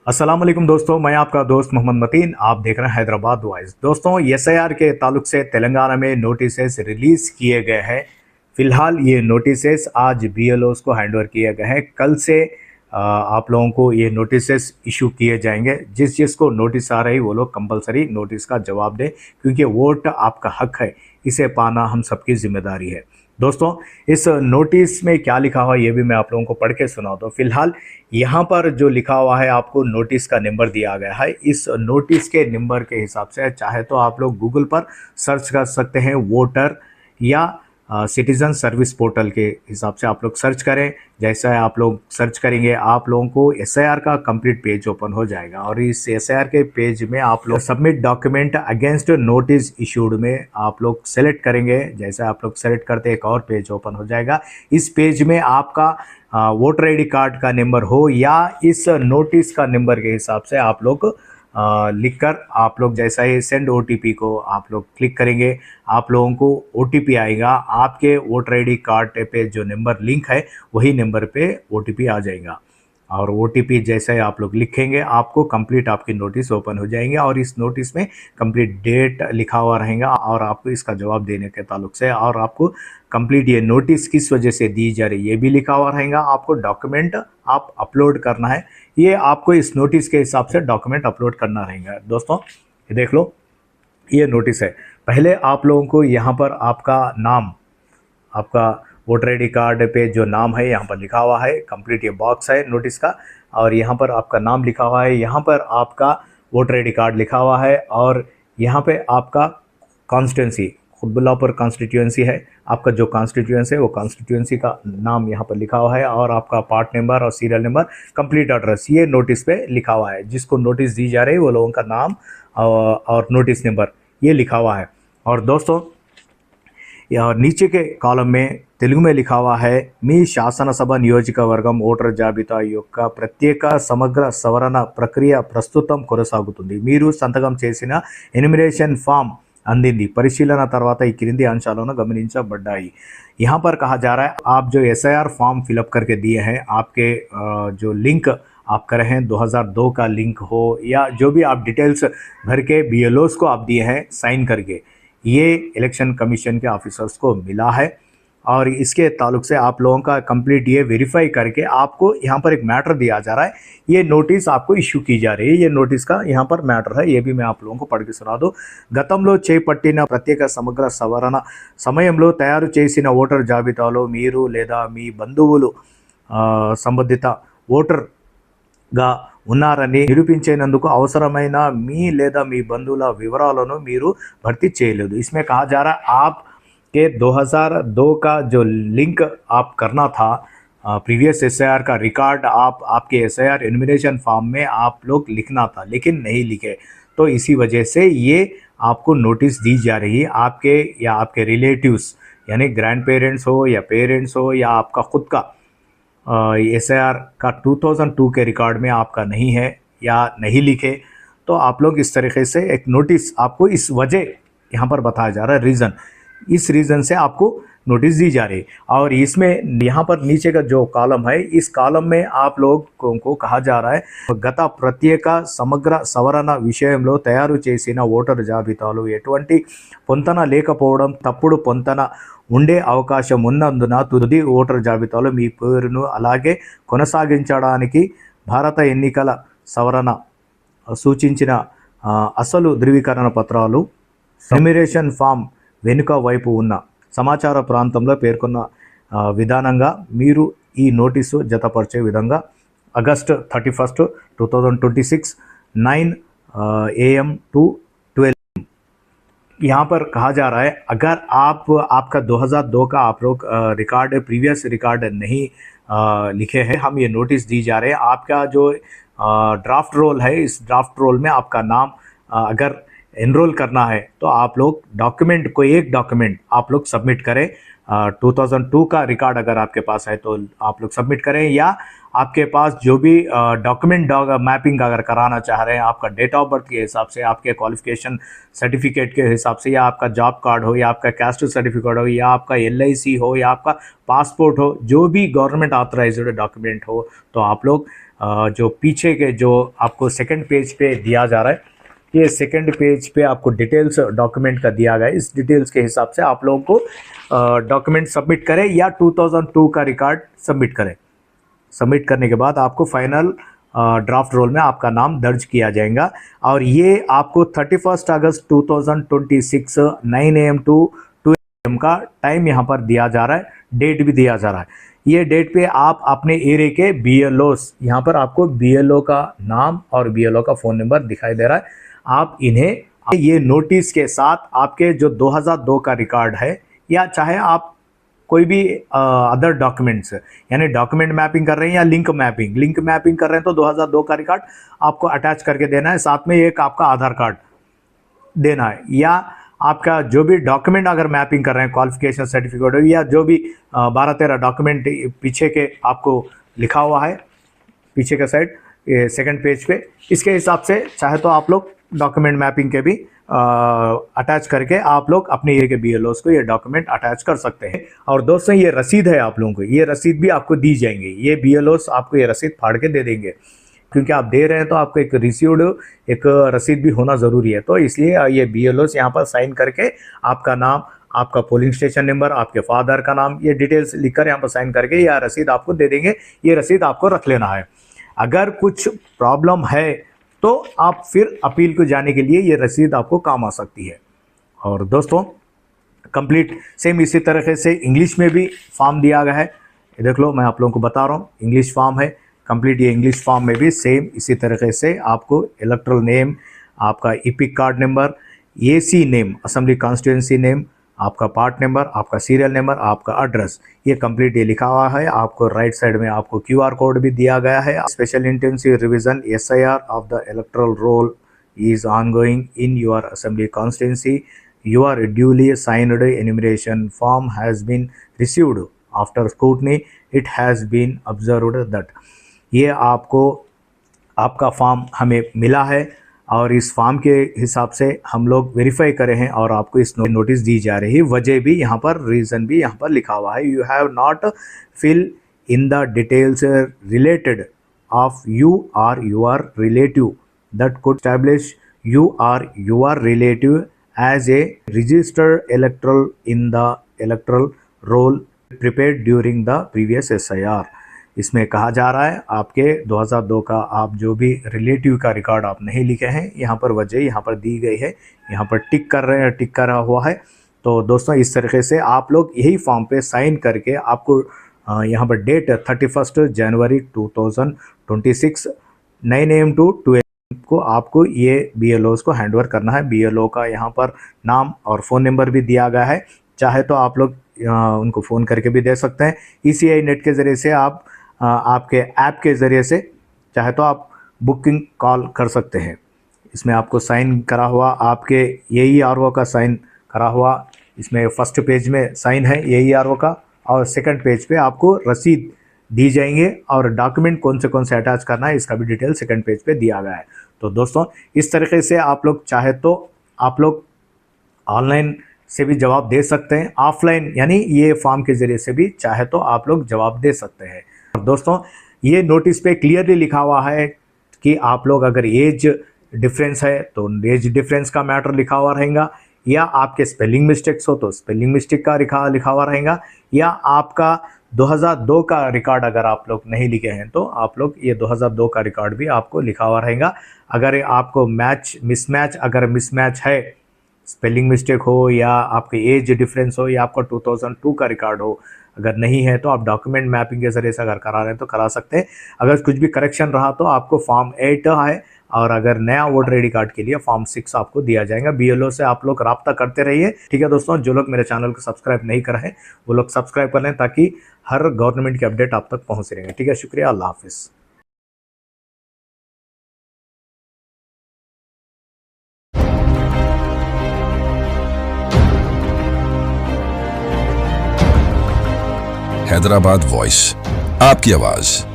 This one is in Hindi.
अस्सलाम वालेकुम दोस्तों, मैं आपका दोस्त मोहम्मद मतीन। आप देख रहे हैं हैदराबाद वॉइस। दोस्तों, एसआईआर के ताल्लुक से तेलंगाना में नोटिसेस रिलीज़ किए गए हैं। फ़िलहाल ये नोटिसेस आज बीएलओज़ को हैंडओवर किए गए हैं। कल से आप लोगों को ये नोटिसेस इशू किए जाएंगे। जिस जिसको नोटिस आ रही वो लोग कंपलसरी नोटिस का जवाब दें, क्योंकि वोट आपका हक है, इसे पाना हम सबकी जिम्मेदारी है। दोस्तों, इस नोटिस में क्या लिखा हुआ है ये भी मैं आप लोगों को पढ़ के सुनाऊँ तो फिलहाल यहाँ पर जो लिखा हुआ है, आपको नोटिस का नंबर दिया गया है। इस नोटिस के नंबर के हिसाब से चाहे तो आप लोग गूगल पर सर्च कर सकते हैं, वोटर या सिटीज़न सर्विस पोर्टल के हिसाब से आप लोग सर्च करें। जैसा आप लोग सर्च करेंगे, आप लोगों को एसआईआर का कंप्लीट पेज ओपन हो जाएगा और इस एसआईआर के पेज में आप लोग submit document against notice issued में आप लोग सेलेक्ट करेंगे। जैसे आप लोग सेलेक्ट करते एक और पेज ओपन हो जाएगा। इस पेज में आपका वोटर आईडी कार्ड का नंबर हो या इस नोटिस का नंबर के हिसाब से आप लोग लिखकर आप लोग जैसा ही सेंड ओटीपी को आप लोग क्लिक करेंगे, आप लोगों को ओटीपी आएगा। आपके वोटर आईडी कार्ड पे जो नंबर लिंक है वही नंबर पे ओटीपी आ जाएगा और ओटीपी जैसे ही आप लोग लिखेंगे आपको कंप्लीट आपकी नोटिस ओपन हो जाएंगे और इस नोटिस में कंप्लीट डेट लिखा हुआ रहेगा और आपको इसका जवाब देने के ताल्लुक से और आपको कंप्लीट ये नोटिस किस वजह से दी जा रही है ये भी लिखा हुआ रहेगा। आपको डॉक्यूमेंट आप अपलोड करना है, ये आपको इस नोटिस के हिसाब से डॉक्यूमेंट अपलोड करना रहेगा। दोस्तों, ये देख लो, ये नोटिस है। पहले आप लोगों को यहाँ पर आपका नाम, आपका वोटर आईडी कार्ड पे जो नाम है यहाँ पर लिखा हुआ है, कंप्लीट ये बॉक्स है नोटिस का और यहाँ पर आपका नाम लिखा हुआ है, यहाँ पर आपका वोटर आईडी कार्ड लिखा हुआ है और यहाँ पे आपका कॉन्स्टिट्यूंसी खुतबुल्लापुर कॉन्स्टिट्यूंसी है। आपका जो कॉन्स्टिट्यूंसी है वो कॉन्स्टिट्यूंसी का नाम यहाँ पर लिखा हुआ है और आपका पार्ट नंबर और सीरियल नंबर, कंप्लीट एड्रेस ये नोटिस पे लिखा हुआ है। जिसको नोटिस दी जा रही है वो लोगों का नाम और नोटिस नंबर ये लिखा हुआ है। और दोस्तों, या नीचे के कॉलम में తెలుగు में लिखा हुआ है, మీ శాసనసభ నియోజకవర్గం ఓటర్ జాబితా యొక్క ప్రత్యేక సమగ్ర సవరణ ప్రక్రియ ప్రస్తుతం కొనసాగుతుంది। మీరు సంతకం చేసిన ఎన్యుమరేషన్ ఫామ్ అందింది, పరిశీలన తర్వాత ఈ క్రింది అంశాలను గమనించబడ్డాయి। यहाँ पर कहा जा रहा है आप जो एसआईआर फॉर्म फिलअप करके दिए हैं, आपके जो लिंक आप कर रहे हैं 2002 का लिंक हो या जो भी आप डिटेल्स भर के बीएलओस को आप दिए हैं साइन करके, ये इलेक्शन कमीशन के ऑफिसर्स को मिला है और इसके ताल्लुक से आप लोगों का कंप्लीट ये वेरीफाई करके आपको यहाँ पर एक मैटर दिया जा रहा है। ये नोटिस आपको इशू की जा रही है, ये नोटिस का यहाँ पर मैटर है, ये भी मैं आप लोगों को पढ़ के सुना दूँ। గతంలో చేపట్టిన ప్రత్యేక సమగ్ర సవరణ సమయంలో తయారు చేసిన ఓటర్ జాబితాలో మీరు లేదా మీ బంధువులు సంబంధిత ఓటర్గా ఉన్నారని నిరూపించేందుకు అవసరమైన మీ లేదా మీ బంధువుల వివరాలను మీరు భర్తీ చేయలేదు। इसमें कहा जा रहा है आप के 2002 का जो लिंक आप करना था, प्रीवियस एसआईआर का रिकॉर्ड आपके एसआईआर एनुमरेशन फॉर्म में आप लोग लिखना था लेकिन नहीं लिखे, तो इसी वजह से ये आपको नोटिस दी जा रही है। आपके या आपके रिलेटिव्स यानी ग्रैंड पेरेंट्स हो या पेरेंट्स हो या आपका खुद का एसआईआर का 2002 के रिकॉर्ड में आपका नहीं है या नहीं लिखे, तो आप लोग इस तरीके से एक नोटिस आपको इस वजह यहाँ पर बताया जा रहा है, रीज़न, इस रीज़न से आपको नोटिस दी जा रही। और इसमें यहाँ पर नीचे का जो कॉलम है, इस कॉलम में आप लोगों को कहा जा रहा है, గత ప్రత్యేక సమగ్ర సవరణ విషయంలో తయారు చేసిన ఓటర్ జాబితాలో ఎటువంటి పొంతన లేకపోవడం, తప్పుడు పొంతన ఉండే అవకాశం ఉన్నందున తుది ఓటర్ జాబితాలో మీ పేరును అలాగే కొనసాగించడానికి భారత ఎన్నికల సవరణ సూచించిన అసలు ధృవీకరణ పత్రాలు ఎన్యుమరేషన్ ఫామ్ వెనుక వైపు ఉన్న సమాచార ప్రాంతంలో పేర్కొన్న విధానంగా మీరు ఈ నోటీసు జతపరిచే విధంగా August 31, 2026 9 AM to 12 यहाँ पर कहा जा रहा है, अगर आपका 2002 का आप लोग रिकॉर्ड प्रीवियस रिकॉर्ड नहीं लिखे हैं, हम ये नोटिस दी जा रहे हैं। आपका जो ड्राफ्ट रोल है, इस ड्राफ्ट रोल में आपका नाम अगर एनरोल करना है तो आप लोग डॉक्यूमेंट, कोई एक डॉक्यूमेंट आप लोग सबमिट करें 2002 का रिकॉर्ड अगर आपके पास है तो आप लोग सबमिट करें, या आपके पास जो भी डॉक्यूमेंट मैपिंग अगर कराना चाह रहे हैं आपका डेट ऑफ बर्थ के हिसाब से, आपके क्वालिफिकेशन सर्टिफिकेट के हिसाब से, या आपका जॉब कार्ड हो, या आपका कैस्ट सर्टिफिकेट हो, या आपका LIC हो, या आपका पासपोर्ट हो, जो भी गवर्नमेंट ऑथराइज्ड डॉक्यूमेंट हो, तो आप लोग जो पीछे के जो आपको सेकंड पेज पे दिया जा रहा है, ये सेकंड पेज पे आपको डिटेल्स डॉक्यूमेंट का दिया गया है, इस डिटेल्स के हिसाब से आप लोगों को डॉक्यूमेंट सबमिट करें या 2002 का रिकॉर्ड सबमिट करें। सबमिट करने के बाद आपको फाइनल ड्राफ्ट रोल में आपका नाम दर्ज किया जाएगा, और ये आपको 31 अगस्त 2026 9 AM to 2 AM का टाइम यहाँ पर दिया जा रहा है, डेट भी दिया जा रहा है। ये डेट पे आप अपने एरिया के BLOs, यहाँ पर आपको BLO का नाम और BLO का फ़ोन नंबर दिखाई दे रहा है, आप इन्हें ये नोटिस के साथ आपके जो 2002 का रिकॉर्ड है, या चाहे आप कोई भी अदर डॉक्यूमेंट्स, यानी डॉक्यूमेंट मैपिंग कर रहे हैं या लिंक मैपिंग कर रहे हैं, तो 2002 का रिकॉर्ड आपको अटैच करके देना है, साथ में एक आपका आधार कार्ड देना है, या आपका जो भी डॉक्यूमेंट अगर मैपिंग कर रहे हैं, क्वालिफिकेशन सर्टिफिकेट हो, या जो भी 12-13 डॉक्यूमेंट पीछे के आपको लिखा हुआ है पीछे का साइड सेकंड पेज पे, इसके हिसाब से चाहे तो आप लोग डॉक्यूमेंट मैपिंग के भी अटैच करके आप लोग अपने एरिया के BLOs को ये डॉक्यूमेंट अटैच कर सकते हैं। और दोस्तों ये रसीद है आप लोगों को, ये रसीद भी आपको दी जाएंगे, ये BLOs आपको ये रसीद फाड़ के दे देंगे, क्योंकि आप दे रहे हैं तो आपको एक रिसीव्ड एक रसीद भी होना ज़रूरी है, तो इसलिए ये BLOs यहाँ पर साइन करके आपका नाम, आपका पोलिंग स्टेशन नंबर, आपके फादर का नाम, ये डिटेल्स लिखकर यहाँ पर साइन करके यह रसीद आपको दे देंगे। ये रसीद आपको रख लेना है। अगर कुछ प्रॉब्लम है तो आप फिर अपील को जाने के लिए ये रसीद आपको काम आ सकती है। और दोस्तों कंप्लीट सेम इसी तरीके से इंग्लिश में भी फॉर्म दिया गया है, ये देख लो, मैं आप लोगों को बता रहा हूँ, इंग्लिश फॉर्म है कंप्लीट। ये इंग्लिश फॉर्म में भी सेम इसी तरीके से आपको इलेक्टोरल नेम, आपका EPIC card number, AC name, assembly constituency name, आपका पार्ट नंबर, आपका सीरियल नंबर, आपका एड्रेस, ये कंप्लीट ये लिखा हुआ है। आपको राइट साइड में आपको QR कोड भी दिया गया है। Special intensive revision SIR of the electoral roll is ongoing in your assembly constituency. Your duly signed enumeration form has been received. After scrutiny, it has been observed that ये आपको आपका फॉर्म हमें मिला है, और इस फॉर्म के हिसाब से हम लोग वेरीफाई करे हैं और आपको इस नोटिस दी जा रही है। वजह भी यहाँ पर, रीज़न भी यहाँ पर लिखा हुआ है। You have not fill in the details related of you or your relative that could establish you are your relative as a registered electoral in the electoral roll prepared during the previous SIR। इसमें कहा जा रहा है आपके 2002 का आप जो भी रिलेटिव का रिकॉर्ड आप नहीं लिखे हैं, यहाँ पर वजह यहाँ पर दी गई है, यहाँ पर टिक कर रहे हैं, टिक करा हुआ है। तो दोस्तों इस तरीके से आप लोग यही फॉर्म पे साइन करके आपको यहाँ पर date 31 January 2026 9 AM to 2 AM को आपको ये BLOs को हैंडओवर करना है। BLO का यहाँ पर नाम और फ़ोन नंबर भी दिया गया है, चाहे तो आप लोग उनको फ़ोन करके भी दे सकते हैं। ECI नेट के ज़रिए से आप आपके ऐप के ज़रिए से चाहे तो आप बुकिंग कॉल कर सकते हैं। इसमें आपको साइन करा हुआ आपके AERO का साइन करा हुआ, इसमें फर्स्ट पेज में साइन है AERO का, और सेकंड पेज पे आपको रसीद दी जाएंगे, और डॉक्यूमेंट कौन से अटैच करना है इसका भी डिटेल सेकंड पेज पे दिया गया है। तो दोस्तों इस तरीके से आप लोग चाहे तो आप लोग ऑनलाइन से भी जवाब दे सकते हैं, ऑफलाइन यानी ये फॉर्म के ज़रिए से भी चाहे तो आप लोग जवाब दे सकते हैं। और दोस्तों ये नोटिस पे क्लियरली लिखा हुआ है कि आप लोग अगर एज डिफरेंस है तो एज डिफरेंस का मैटर लिखा हुआ रहेगा, या आपके स्पेलिंग मिस्टेक्स हो तो स्पेलिंग मिस्टेक का लिखा हुआ रहेगा, या आपका 2002 का रिकॉर्ड अगर आप लोग नहीं लिखे हैं तो आप लोग ये 2002 का रिकॉर्ड भी आपको लिखा हुआ रहेगा। अगर आपको मिसमैच है, स्पेलिंग मिस्टेक हो या आपके एज डिफरेंस हो या आपका 2002 का रिकॉर्ड हो, अगर नहीं है तो आप डॉक्यूमेंट मैपिंग के ज़रिए से अगर करा रहे हैं तो करा सकते हैं। अगर कुछ भी करेक्शन रहा तो आपको फॉर्म 8 है, और अगर नया वोटर ID कार्ड के लिए फॉर्म 6 आपको दिया जाएगा। BLO से आप लोग रब्ता करते रहिए, ठीक है दोस्तों। जो लोग मेरे चैनल को सब्सक्राइब नहीं कर रहे हैं वो लोग सब्सक्राइब कर लें, ताकि हर गवर्नमेंट की अपडेट आप तक पहुँच रहेंगे। ठीक है, शुक्रिया, अल्लाह हाफिज़। हैदराबाद वॉइस, आपकी आवाज।